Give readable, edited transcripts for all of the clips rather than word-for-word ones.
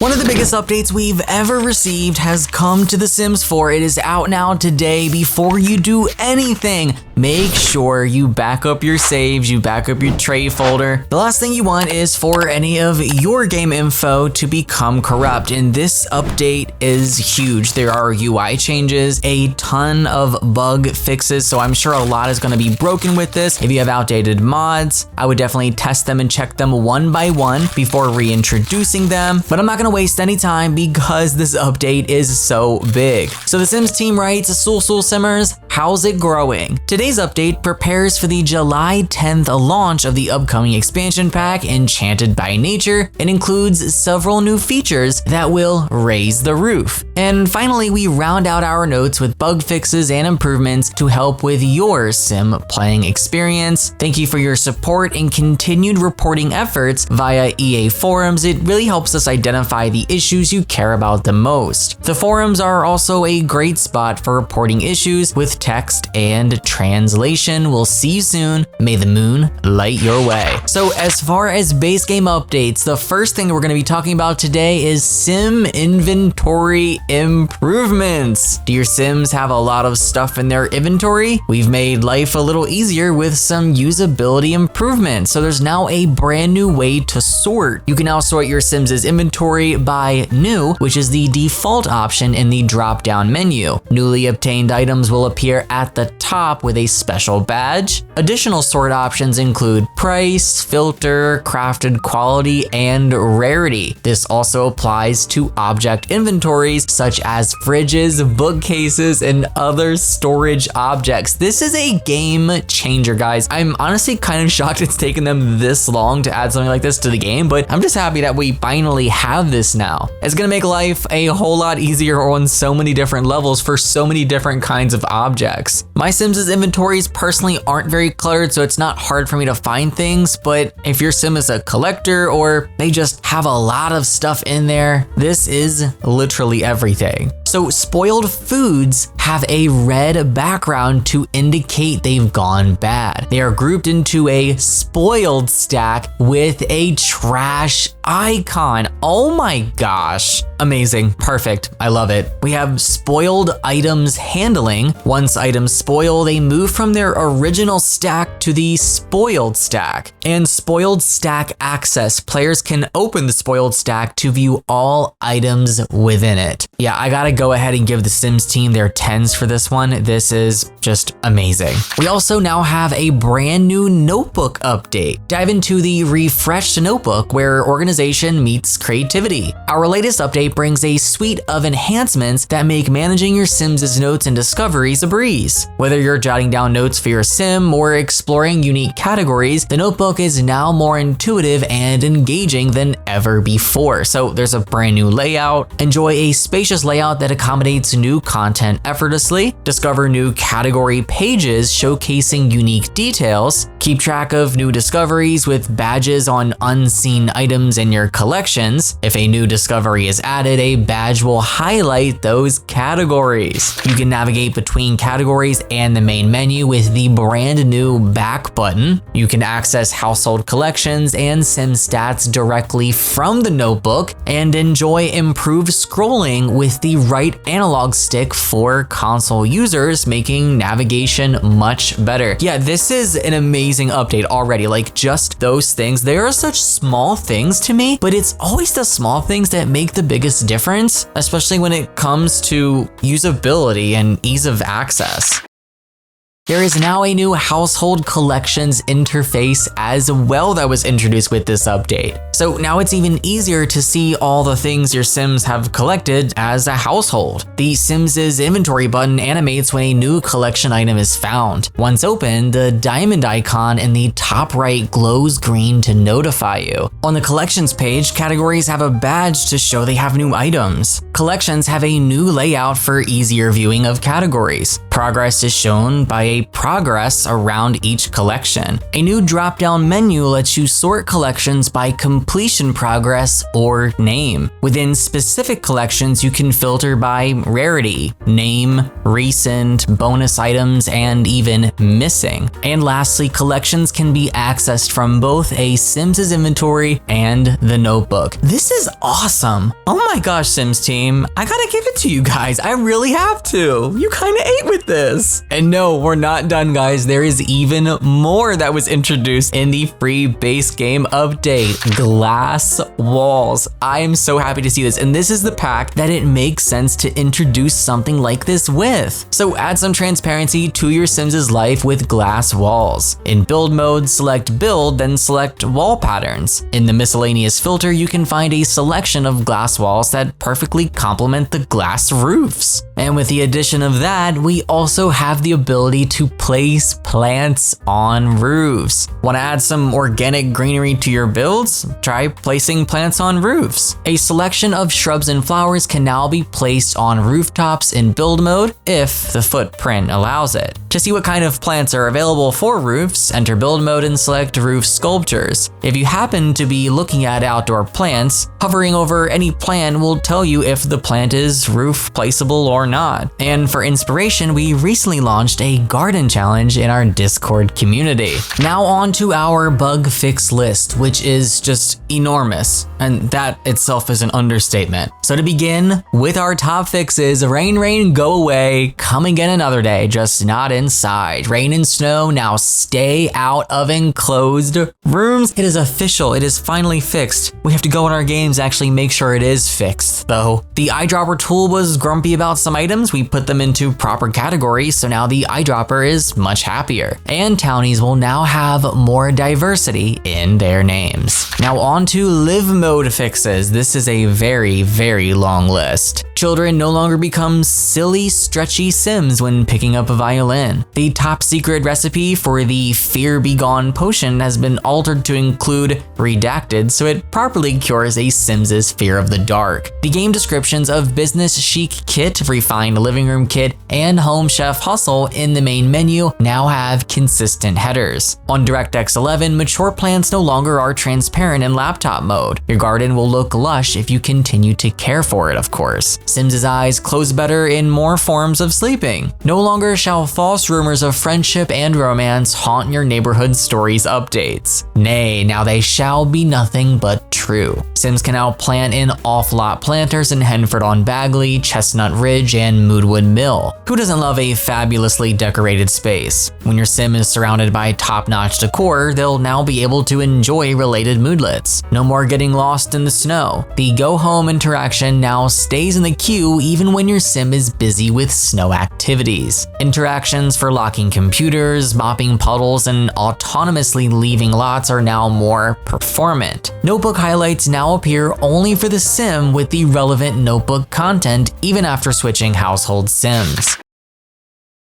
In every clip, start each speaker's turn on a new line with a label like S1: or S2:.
S1: One of the biggest updates we've ever received has come to The Sims 4. It is out now today. Before you do anything, make sure you back up your saves, you back up your tray folder. The last thing you want is for any of your game info to become corrupt, and this update is huge. There are UI changes, a ton of bug fixes, so I'm sure a lot is going to be broken with this. If you have outdated mods, I would definitely test them and check them one by one before reintroducing them, but I'm not going to waste any time because this update is so big. So the Sims team writes, Sul Simmers, how's it growing? Today's update prepares for the July 10th launch of the upcoming expansion pack, Enchanted by Nature, and includes several new features that will raise the roof. And finally, we round out our notes with bug fixes and improvements to help with your Sim playing experience. Thank you for your support and continued reporting efforts via EA forums. It really helps us identify the issues you care about the most. The forums are also a great spot for reporting issues with text and translation. We'll see you soon. May the moon light your way. So as far as base game updates, the first thing we're going to be talking about today is Sim inventory improvements. Do your Sims have a lot of stuff in their inventory? We've made life a little easier with some usability improvements. So there's now a brand new way to sort. You can now sort your Sims' inventory by new, which is the default option in the drop-down menu. Newly obtained items will appear at the top with a special badge. Additional sort options include price, filter, crafted quality, and rarity. This also applies to object inventories such as fridges, bookcases, and other storage objects. This is a game changer, guys. I'm honestly kind of shocked it's taken them this long to add something like this to the game, but I'm just happy that we finally have this now. It's gonna make life a whole lot easier on so many different levels for so many different kinds of objects. My Sims' inventories personally aren't very cluttered, so it's not hard for me to find things, but if your Sim is a collector or they just have a lot of stuff in there, this is literally everything. So spoiled foods have a red background to indicate they've gone bad. They are grouped into a spoiled stack with a trash icon. Oh my gosh. Amazing. Perfect. I love it. We have spoiled items handling. Once items spoil, they move from their original stack to the spoiled stack. And spoiled stack access. Players can open the spoiled stack to view all items within it. Yeah, I gotta go ahead and give the Sims team their 10s for this one. This is just amazing. We also now have a brand new notebook update. Dive into the refreshed notebook where organization meets creativity. Our latest update brings a suite of enhancements that make managing your Sims' notes and discoveries a breeze. Whether you're jotting down notes for your Sim or exploring unique categories, the notebook is now more intuitive and engaging than ever before. So there's a brand new layout. Enjoy a spacious layout that accommodates new content effortlessly. Discover new category pages showcasing unique details. Keep track of new discoveries with badges on unseen items in your collections. If a new discovery is added, a badge will highlight those categories. You can navigate between categories and the main menu with the brand new back button. You can access household collections and Sim stats directly from the notebook and enjoy improved scrolling with the right analog stick for console users, making navigation much better. Yeah, this is an amazing update already. Like, just those things, they are such small things to me, but it's always the small things that make the biggest difference, especially when it comes to usability and ease of access. There is now a new household collections interface as well that was introduced with this update. So now it's even easier to see all the things your Sims have collected as a household. The Sims' inventory button animates when a new collection item is found. Once opened, the diamond icon in the top right glows green to notify you. On the collections page, categories have a badge to show they have new items. Collections have a new layout for easier viewing of categories. Progress is shown by a display progress around each collection. A new drop-down menu lets you sort collections by completion progress or name. Within specific collections, you can filter by rarity, name, recent, bonus items, and even missing. And lastly, collections can be accessed from both a Sims' inventory and the notebook. This is awesome. Oh my gosh, Sims team, I gotta give it to you guys. I really have to. You kinda ate with this. And no, we're not done, guys. There is even more that was introduced in the free base game update, glass walls. I am so happy to see this, and this is the pack that it makes sense to introduce something like this with. So add some transparency to your Sims' life with glass walls. In build mode, select build, then select wall patterns. In the miscellaneous filter, you can find a selection of glass walls that perfectly complement the glass roofs. And with the addition of that, we also have the ability to place plants on roofs. Want to add some organic greenery to your builds? Try placing plants on roofs. A selection of shrubs and flowers can now be placed on rooftops in build mode if the footprint allows it. To see what kind of plants are available for roofs, enter build mode and select roof sculptures. If you happen to be looking at outdoor plants, hovering over any plant will tell you if the plant is roof placeable or not. And for inspiration, we recently launched a garden challenge in our Discord community. Now on to our bug fix list, which is just enormous. And that itself is an understatement. So to begin with our top fixes, rain, go away, come again another day, just not inside. Rain and snow, now stay out of enclosed rooms. It is official, it is finally fixed. We have to go in our games to actually make sure it is fixed though. The eyedropper tool was grumpy about some items. We put them into proper categories, so now the eyedropper is much happier. And townies will now have more diversity in their names. Now on to live mode fixes. This is a very long list. Children no longer become silly, stretchy Sims when picking up a violin. The top secret recipe for the Fear Be Gone potion has been altered to include redacted so it properly cures a Sim's fear of the dark. The game descriptions of Business Chic Kit, Refined Living Room Kit, and Home Chef Hustle in the main menu now have consistent headers. On DirectX 11, mature plants no longer are transparent in laptop mode. Your garden will look lush if you continue to care for it, of course. Sims' eyes close better in more forms of sleeping. No longer shall false rumors of friendship and romance haunt your neighborhood stories updates. Nay, now they shall be nothing but true. Sims can now plant in off-lot planters in Henford-on-Bagley, Chestnut Ridge, and Moodwood Mill. Who doesn't love a fabulously decorated space? When your Sim is surrounded by top-notch decor, they'll now be able to enjoy related moodlets. No more getting lost in the snow. The go home interaction now stays in the queue even when your Sim is busy with snow activities. Interactions for locking computers, mopping puddles, and autonomously leaving lots are now more performant. Notebook highlights now appear only for the Sim with the relevant notebook content even after switching household Sims.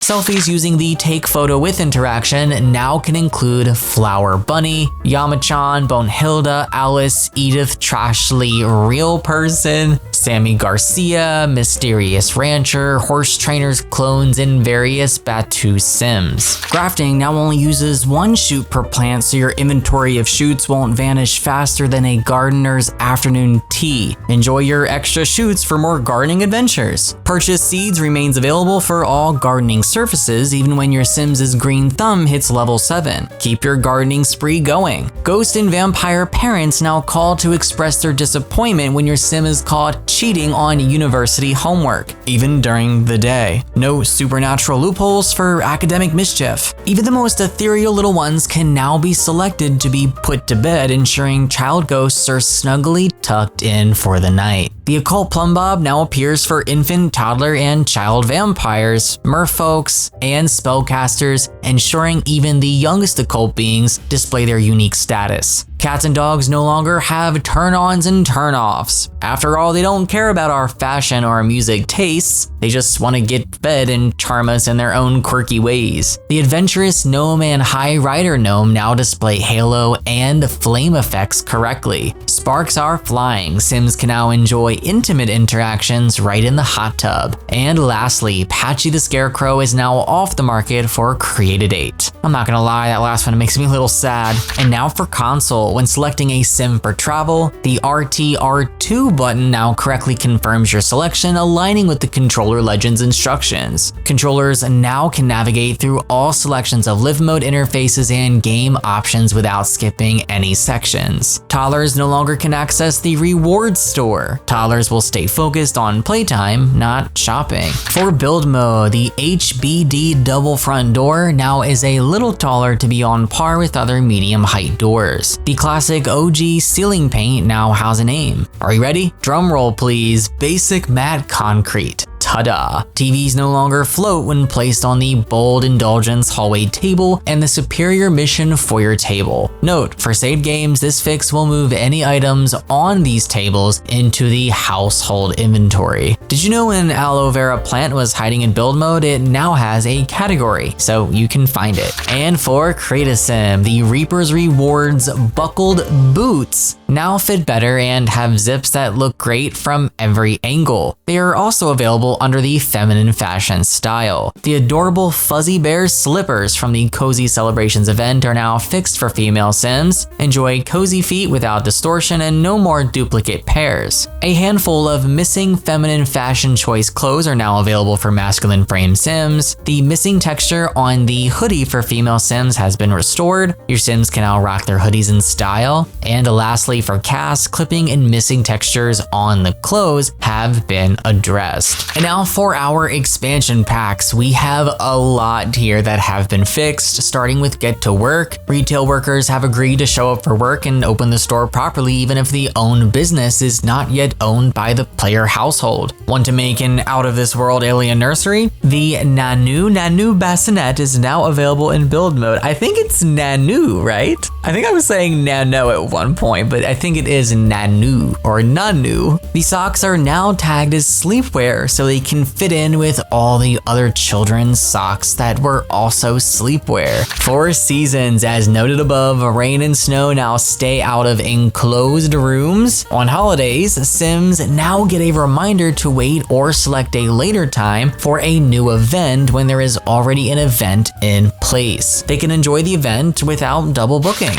S1: Selfies using the Take Photo With interaction now can include Flower Bunny, Yamachan, Bonehilda, Alice, Edith, Trashly, Real Person, Sammy Garcia, Mysterious Rancher, Horse Trainers clones, and various Batu Sims. Grafting now only uses one shoot per plant, so your inventory of shoots won't vanish faster than a gardener's afternoon tea. Enjoy your extra shoots for more gardening adventures. Purchase seeds remains available for all gardening surfaces even when your Sims' green thumb hits level 7. Keep your gardening spree going. Ghost and vampire parents now call to express their disappointment when your Sim is caught cheating on university homework, even during the day. No supernatural loopholes for academic mischief. Even the most ethereal little ones can now be selected to be put to bed, ensuring child ghosts are snugly tucked in for the night. The occult plumbob now appears for infant, toddler, and child vampires, merfolks, and spellcasters, ensuring even the youngest occult beings display their unique status. Cats and dogs no longer have turn-ons and turn-offs. After all, they don't care about our fashion or our music tastes. They just want to get fed and charm us in their own quirky ways. The adventurous gnome and high rider gnome now display halo and flame effects correctly. Sparks are flying. Sims can now enjoy intimate interactions right in the hot tub. And lastly, Patchy the Scarecrow is now off the market for Create a Date. I'm not gonna lie, that last one makes me a little sad. And now for console, when selecting a sim for travel, the RTR2 button now correctly confirms your selection, aligning with the controller Legends instructions. Controllers now can navigate through all selections of live mode interfaces and game options without skipping any sections. Toddlers no longer can access the rewards store. Toddlers will stay focused on playtime, not shopping. For build mode, the HBD double front door now is a little taller to be on par with other medium height doors. The classic OG ceiling paint now has a name. Are you ready? Drum roll please. Basic matte concrete. Ta-da! TVs no longer float when placed on the bold indulgence hallway table and the superior mission foyer table. Note, for saved games, this fix will move any items on these tables into the household inventory. Did you know an aloe vera plant was hiding in build mode? It now has a category, so you can find it. And for Create a Sim, the Reaper's Rewards buckled boots now fit better and have zips that look great from every angle. They are also available under the feminine fashion style. The adorable fuzzy bear slippers from the Cozy Celebrations event are now fixed for female Sims. Enjoy cozy feet without distortion and no more duplicate pairs. A handful of missing feminine fashion choice clothes are now available for masculine frame Sims. The missing texture on the hoodie for female Sims has been restored. Your Sims can now rock their hoodies in style. And lastly, for cast, clipping and missing textures on the clothes have been addressed. And now for our expansion packs, we have a lot here that have been fixed, starting with Get to Work. Retail workers have agreed to show up for work and open the store properly even if the owned business is not yet owned by the player household. Want to make an out-of-this-world alien nursery? The Nanu bassinet is now available in build mode. I think it's Nanu, right? I think I was saying Nano at one point, but I think it is Nanu or Nanu. The socks are now tagged as sleepwear, so they can fit in with all the other children's socks that were also sleepwear. For seasons, as noted above, rain and snow now stay out of enclosed rooms. On holidays, Sims now get a reminder to wait or select a later time for a new event when there is already an event in place. They can enjoy the event without double booking.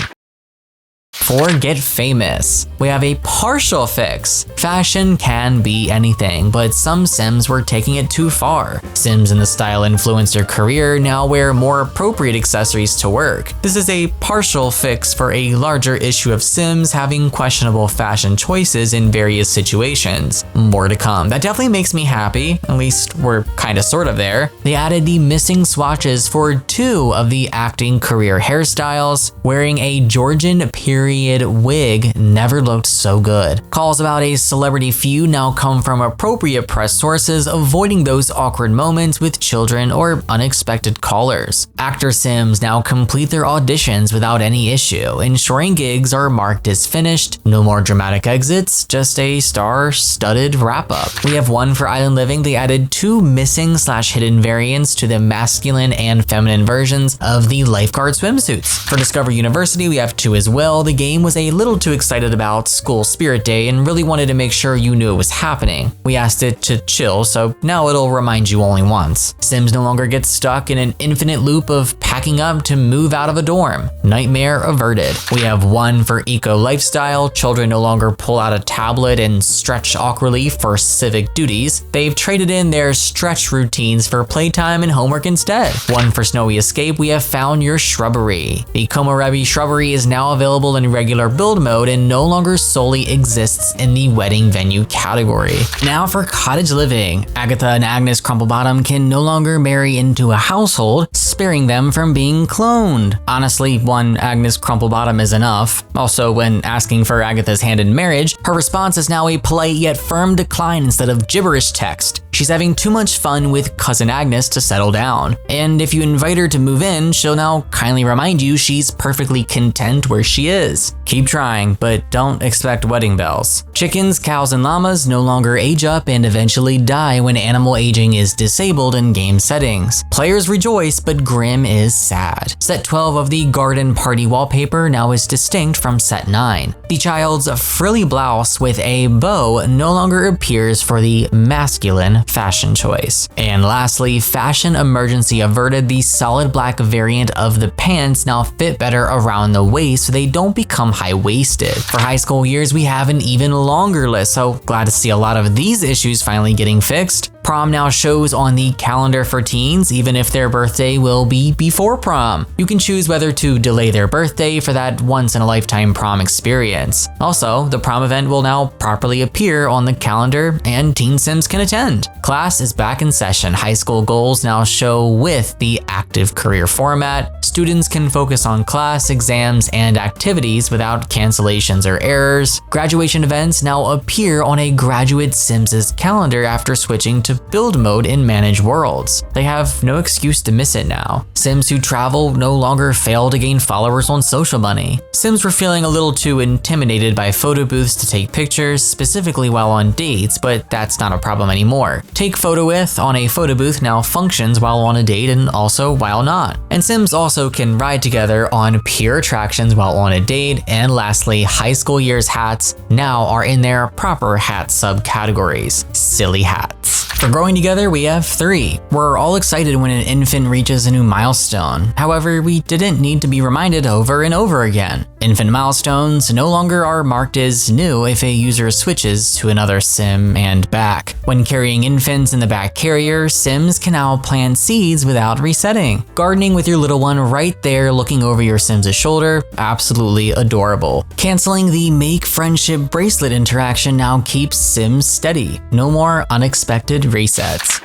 S1: For Get Famous, we have a partial fix. Fashion can be anything, but some Sims were taking it too far. Sims in the style influencer career now wear more appropriate accessories to work. This is a partial fix for a larger issue of Sims having questionable fashion choices in various situations. More to come. That definitely makes me happy. At least we're kinda sort of there. They added the missing swatches for 2 of the acting career hairstyles. Wearing a Georgian period wig never looked so good. Calls about a celebrity feud now come from appropriate press sources, avoiding those awkward moments with children or unexpected callers. Actor Sims now complete their auditions without any issue, ensuring gigs are marked as finished. No more dramatic exits, just a star-studded wrap-up. We have one for Island Living. They added 2 missing/hidden variants to the masculine and feminine versions of the lifeguard swimsuits. For Discover University, we have 2 as well. The game was a little too excited about School Spirit Day and really wanted to make sure you knew it was happening. We asked it to chill, so now it'll remind you only once. Sims no longer get stuck in an infinite loop of packing up to move out of a dorm. Nightmare averted. We have one for Eco Lifestyle. Children no longer pull out a tablet and stretch awkwardly for civic duties. They've traded in their stretch routines for playtime and homework instead. One for Snowy Escape, we have Found Your Shrubbery. The Komorebi Shrubbery is now available in regular build mode and no longer solely exists in the wedding venue category. Now for Cottage Living. Agatha and Agnes Crumplebottom can no longer marry into a household, sparing them from being cloned. Honestly, one Agnes Crumplebottom is enough. Also, when asking for Agatha's hand in marriage, her response is now a polite yet firm decline instead of gibberish text. She's having too much fun with cousin Agnes to settle down. And if you invite her to move in, she'll now kindly remind you she's perfectly content where she is. Keep trying, but don't expect wedding bells. Chickens, cows, and llamas no longer age up and eventually die when animal aging is disabled in game settings. Players rejoice, but Grim is sad. Set 12 of the garden party wallpaper now is distinct from set 9. The child's frilly blouse with a bow no longer appears for the masculine fashion choice. And lastly, fashion emergency averted. The solid black variant of the pants now fit better around the waist so they don't become high-waisted. For high school years, we have an even longer list, so glad to see a lot of these issues finally getting fixed. Prom now shows on the calendar for teens, even if their birthday will be before prom. You can choose whether to delay their birthday for that once-in-a-lifetime prom experience. Also, the prom event will now properly appear on the calendar and teen sims can attend. Class is back in session. High school goals now show with the active career format. Students can focus on class, exams, and activities without cancellations or errors. Graduation events now appear on a graduate Sims' calendar after switching to build mode in Manage Worlds. They have no excuse to miss it now. Sims who travel no longer fail to gain followers on Social Bunny. Sims were feeling a little too intimidated by photo booths to take pictures, specifically while on dates, but that's not a problem anymore. Take Photo With on a photo booth now functions while on a date and also while not. And Sims also can ride together on peer attractions while on a date. And lastly, high school years hats now are in their proper hat subcategories, silly hats. For growing together, we have 3. We're all excited when an infant reaches a new milestone. However, we didn't need to be reminded over and over again. Infant milestones no longer are marked as new if a user switches to another sim and back. When carrying infants in the back carrier, Sims can now plant seeds without resetting. Gardening with your little one right there looking over your Sim's shoulder, absolutely adorable. Canceling the Make Friendship Bracelet interaction now keeps Sims steady. No more unexpected resets.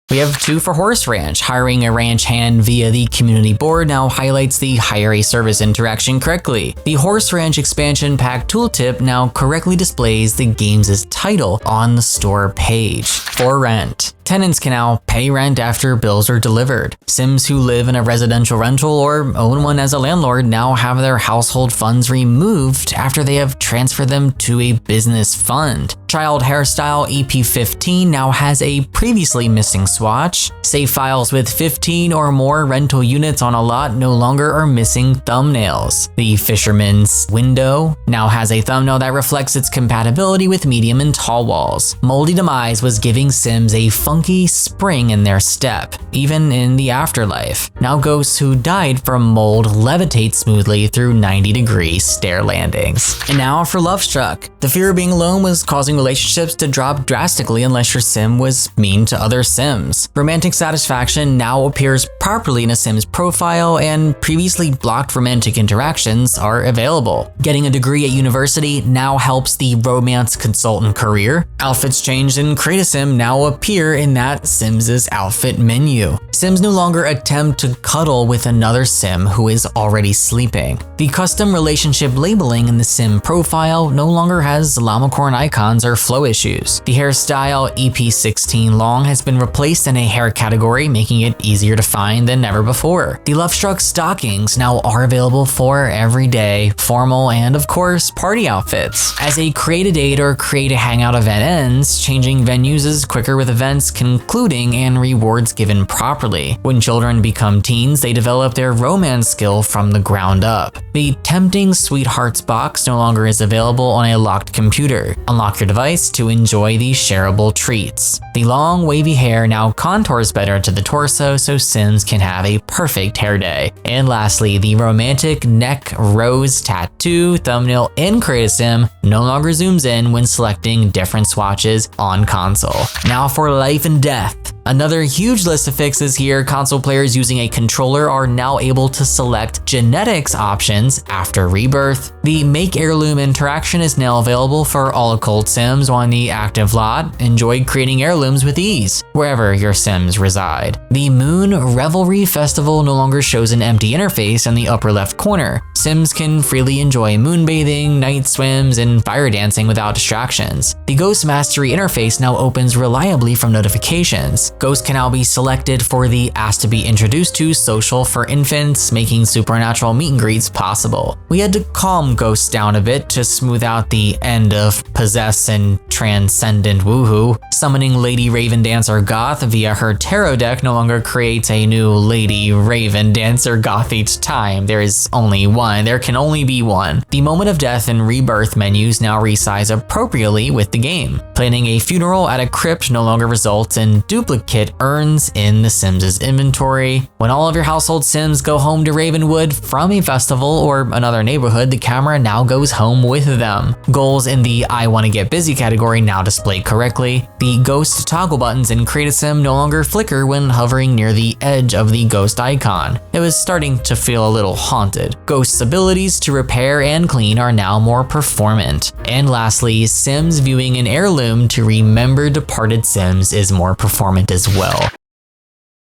S1: We have 2 for Horse Ranch. Hiring a ranch hand via the community board now highlights the hire a service interaction correctly. The Horse Ranch expansion pack tooltip now correctly displays the game's title on the store page. For rent. Tenants can now pay rent after bills are delivered. Sims who live in a residential rental or own one as a landlord now have their household funds removed after they have transferred them to a business fund. Child hairstyle EP15 now has a previously missing swatch. Save files with 15 or more rental units on a lot no longer are missing thumbnails. The Fisherman's window now has a thumbnail that reflects its compatibility with medium and tall walls. Moldy Demise was giving Sims a funky spring in their step, even in the afterlife. Now ghosts who died from mold levitate smoothly through 90-degree stair landings. And now for Love Struck. The fear of being alone was causing relationships to drop drastically unless your sim was mean to other sims. Romantic satisfaction now appears properly in a sim's profile, and previously blocked romantic interactions are available. Getting a degree at university now helps the romance consultant career. Outfits changed in Create a Sim now appear in that Sims' outfit menu. Sims no longer attempt to cuddle with another sim who is already sleeping. The custom relationship labeling in the sim profile no longer has llamacorn icons or flow issues. The hairstyle EP16 long has been replaced in a hair category, making it easier to find than ever before. The Love Struck stockings now are available for everyday, formal, and of course, party outfits. As a create a date or create a hangout event ends, changing venues is quicker with events concluding and rewards given properly. When children become teens, they develop their romance skill from the ground up. The tempting Sweethearts box no longer is available on a locked computer. Unlock your device to enjoy these shareable treats. The long wavy hair now contours better to the torso so Sims can have a perfect hair day. And lastly, the romantic neck rose tattoo thumbnail in Create a Sim no longer zooms in when selecting different swatches on console. Now for Life and Death. Another huge list of fixes here, console players using a controller are now able to select genetics options after rebirth. The Make Heirloom interaction is now available for all occult Sims on the active lot. Enjoy creating heirlooms with ease, wherever your Sims reside. The Moon Revelry Festival no longer shows an empty interface in the upper left corner. Sims can freely enjoy moonbathing, night swims, and fire dancing without distractions. The Ghost Mastery interface now opens reliably from notifications. Ghosts can now be selected for the Asked to be Introduced to social for infants, making supernatural meet and greets possible. We had to calm ghosts down a bit to smooth out the end of possess and transcendent woohoo. Summoning Lady Raven Dancer Goth via her tarot deck no longer creates a new Lady Raven Dancer Goth each time. There is only one. There can only be one. The Moment of Death and Rebirth menus now resize appropriately with the game. Planning a funeral at a crypt no longer results in duplicate urns in the Sims' inventory. When all of your household Sims go home to Ravenwood from a festival or another neighborhood, the camera now goes home with them. Goals in the I want to get busy category now display correctly. The ghost toggle buttons in Create a Sim no longer flicker when hovering near the edge of the ghost icon. It was starting to feel a little haunted. Ghost's abilities to repair and clean are now more performant. And lastly, Sims viewing an heirloom to remember departed Sims is more performant as well.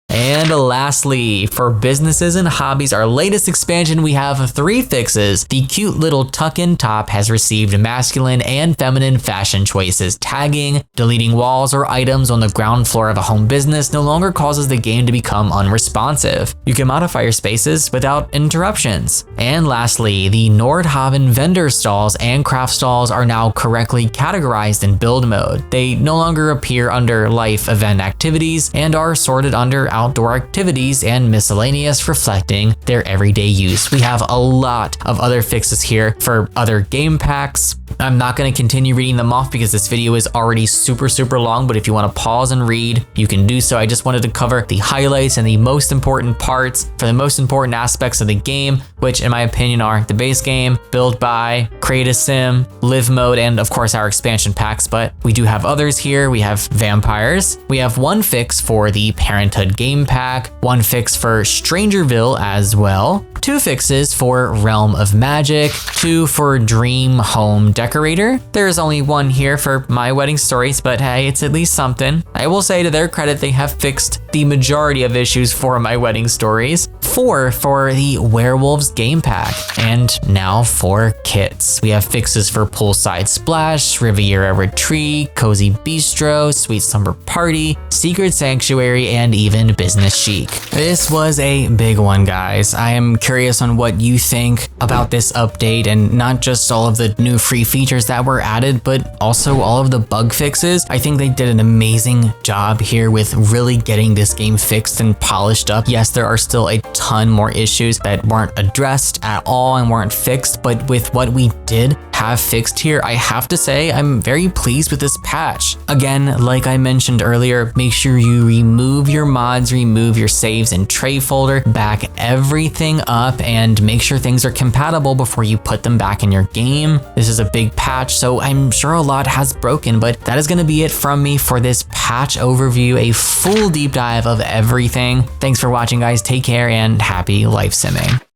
S1: And lastly, for businesses and hobbies, our latest expansion, we have 3 fixes. The cute little tuck-in top has received masculine and feminine fashion choices. Tagging, deleting walls or items on the ground floor of a home business no longer causes the game to become unresponsive. You can modify your spaces without interruptions. And lastly, the Nordhaven vendor stalls and craft stalls are now correctly categorized in build mode. They no longer appear under life event activities and are sorted under outdoor activities and miscellaneous, reflecting their everyday use. We have a lot of other fixes here for other game packs. I'm not going to continue reading them off because this video is already super long, but if you want to pause and read, you can do so. I just wanted to cover the highlights and the most important parts for the most important aspects of the game, which in my opinion are the base game, build by, create a sim, live mode, and of course our expansion packs, but we do have others here. We have vampires. We have one fix for the Parenthood game pack, one fix for Strangerville as well, 2 fixes for Realm of Magic, 2 for Dream Home Decorator. There is only 1 here for My Wedding Stories, but hey, it's at least something. I will say to their credit, they have fixed the majority of issues for My Wedding Stories. 4 for the Werewolves game pack, and now 4 kits. We have fixes for Poolside Splash, Riviera Retreat, Cozy Bistro, Sweet Slumber Party, Secret Sanctuary, and even Business Chic. This was a big one, guys. I am curious on what you think about this update, and not just all of the new free features that were added, but also all of the bug fixes. I think they did an amazing job here with really getting this game fixed and polished up. Yes, there are still a ton more issues that weren't addressed at all and weren't fixed, but with what we did have fixed here, I have to say I'm very pleased with this patch. Again, like I mentioned earlier, make sure you remove your mods, remove your saves and tray folder, back everything up, and make sure things are compatible before you put them back in your game. This is a big patch, so I'm sure a lot has broken, but that is going to be it from me for this patch overview, a full deep dive of everything. Thanks for watching, guys. Take care and happy life simming.